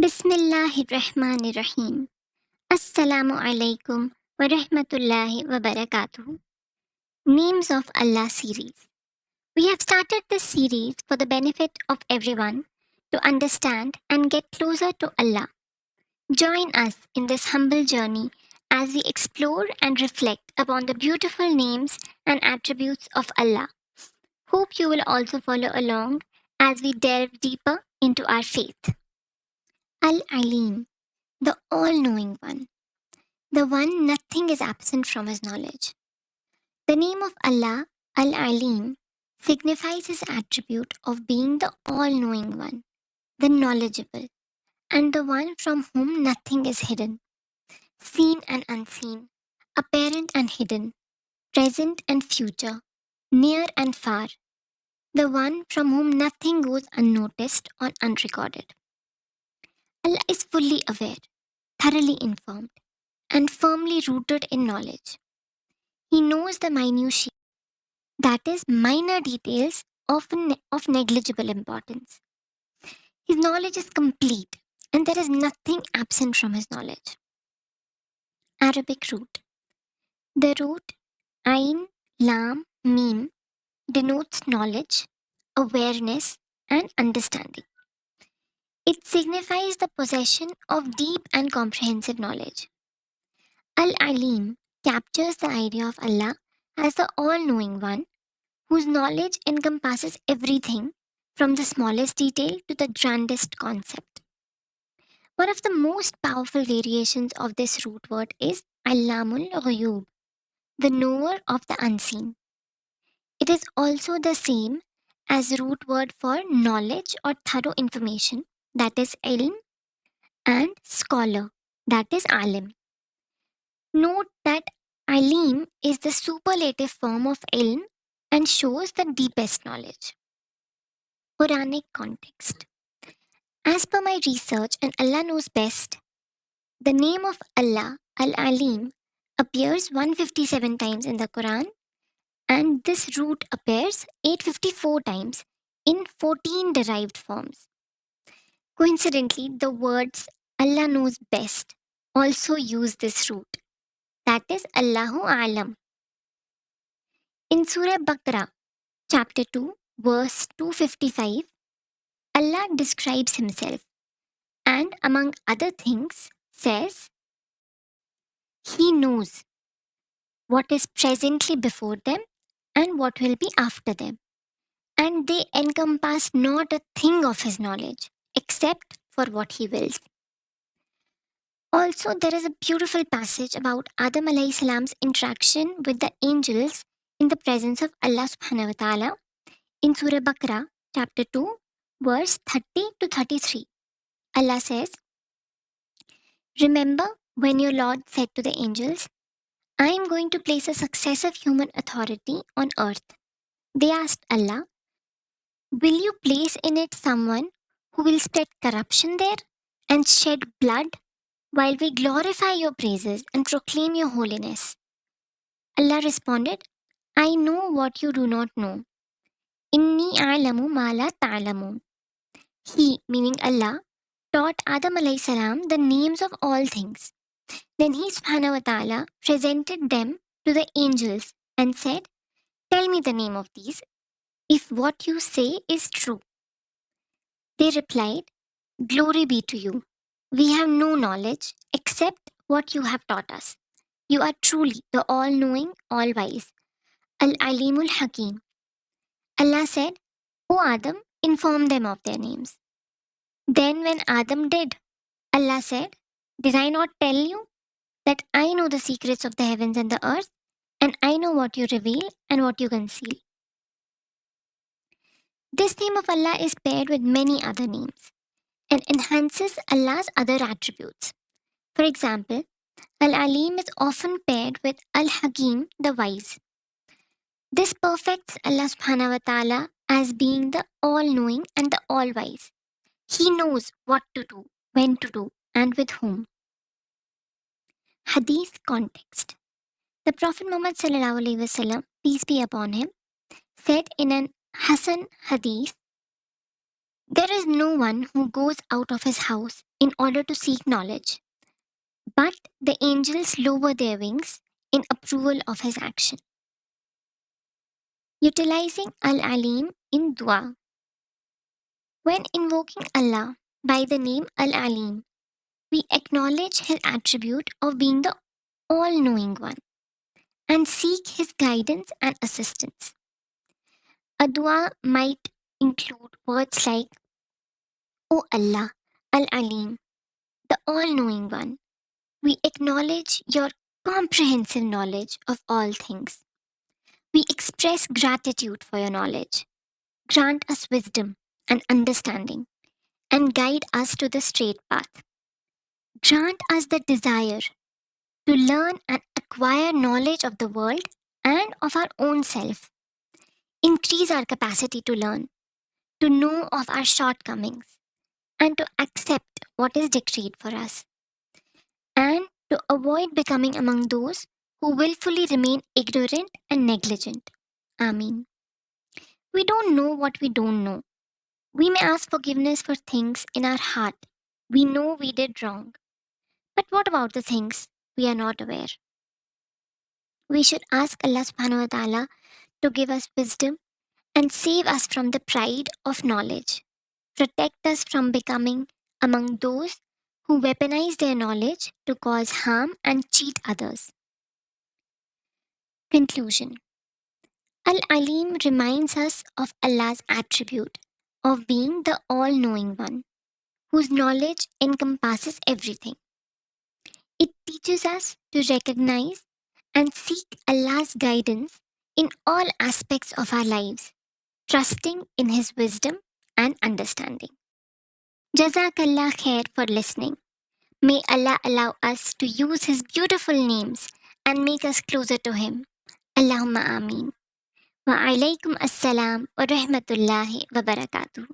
Bismillahirrahmanirrahim. Assalamu alaikum wa rahmatullahi wa barakatuh. Names of Allah series. We have started this series for the benefit of everyone to understand and get closer to Allah. Join us in this humble journey as we explore and reflect upon the beautiful names and attributes of Allah. Hope you will also follow along as we delve deeper into our faith. Al-Alim, the all-knowing one. The one nothing is absent from his knowledge. The name of Allah, Al Alim, signifies his attribute of being the all knowing one, the knowledgeable, and the one from whom nothing is hidden, seen and unseen, apparent and hidden, present and future, near and far, the one from whom nothing goes unnoticed or unrecorded. Allah is fully aware, thoroughly informed, and firmly rooted in knowledge. He knows the minutiae, that is, minor details often of negligible importance. His knowledge is complete, and there is nothing absent from his knowledge. Arabic root. The root Ain, Lam, Mim denotes knowledge, awareness, and understanding. It signifies the possession of deep and comprehensive knowledge. Al Alim captures the idea of Allah as the all knowing one whose knowledge encompasses everything from the smallest detail to the grandest concept. One of the most powerful variations of this root word is Allamul Ghuyub, the knower of the unseen. It is also the same as root word for knowledge or thorough information, that is ilm, and scholar, that is alim. Note that alim is the superlative form of ilm and shows the deepest knowledge. Quranic context. As per my research, and Allah knows best, the name of Allah, Al Alim, appears 157 times in the Quran, and this root appears 854 times in 14 derived forms. Coincidentally, the words Allah knows best also use this root, that is Allahu Alam. In Surah Baqarah, chapter 2, verse 255, Allah describes himself and, among other things, says, He knows what is presently before them and what will be after them, and they encompass not a thing of His knowledge except for what He wills. Also, there is a beautiful passage about Adam alayhi salam's interaction with the angels in the presence of Allah subhanahu wa ta'ala in Surah Baqarah, chapter 2, verse 30 to 33. Allah says, Remember when your Lord said to the angels, I am going to place a successive human authority on earth. They asked Allah, Will you place in it someone who will spread corruption there and shed blood while we glorify your praises and proclaim your holiness? Allah responded, I know what you do not know. Inni a'lamu ma la ta'lamun. He, meaning Allah, taught Adam alayhi salam the names of all things. Then he subhanahu wa ta'ala presented them to the angels and said, Tell me the name of these, if what you say is true. They replied, Glory be to you. We have no knowledge except what you have taught us. You are truly the all knowing, all wise. Al Alimul Hakim. Allah said, O Adam, inform them of their names. Then, when Adam did, Allah said, Did I not tell you that I know the secrets of the heavens and the earth, and I know what you reveal and what you conceal? This name of Allah is paired with many other names and enhances Allah's other attributes. For example, Al Alim is often paired with Al Hakim, the wise. This perfects Allah subhanahu wa ta'ala as being the all knowing and the all wise. He knows what to do, when to do, and with whom. Hadith context. The Prophet Muhammad sallallahu alaihi wasallam, peace be upon him, said in an Hasan hadith, There is no one who goes out of his house in order to seek knowledge, but the angels lower their wings in approval of his action. Utilizing Al Alim in dua. When invoking Allah by the name Al Alim, we acknowledge his attribute of being the all knowing one and seek his guidance and assistance. A dua might include words like, O Allah, Al Alim, the all knowing one. We acknowledge your comprehensive knowledge of all things. We express gratitude for your knowledge. Grant us wisdom and understanding and guide us to the straight path. Grant us the desire to learn and acquire knowledge of the world and of our own self. Increase our capacity to learn, to know of our shortcomings, and to accept what is decreed for us, and to avoid becoming among those who willfully remain ignorant and negligent. Amin. We don't know what we don't know. We may ask forgiveness for things in our heart we know we did wrong. But what about the things we are not aware? We should ask Allah subhanahu wa ta'ala to give us wisdom and save us from the pride of knowledge. Protect us from becoming among those who weaponize their knowledge to cause harm and cheat others. Conclusion. Al Alim reminds us of Allah's attribute of being the all knowing one, whose knowledge encompasses everything. It teaches us to recognize and seek Allah's guidance in all aspects of our lives, trusting in His wisdom and understanding. Jazakallah khair for listening. May Allah allow us to use His beautiful names and make us closer to Him. Allahumma ameen. Wa alaikum assalam wa rahmatullahi wa barakatuh.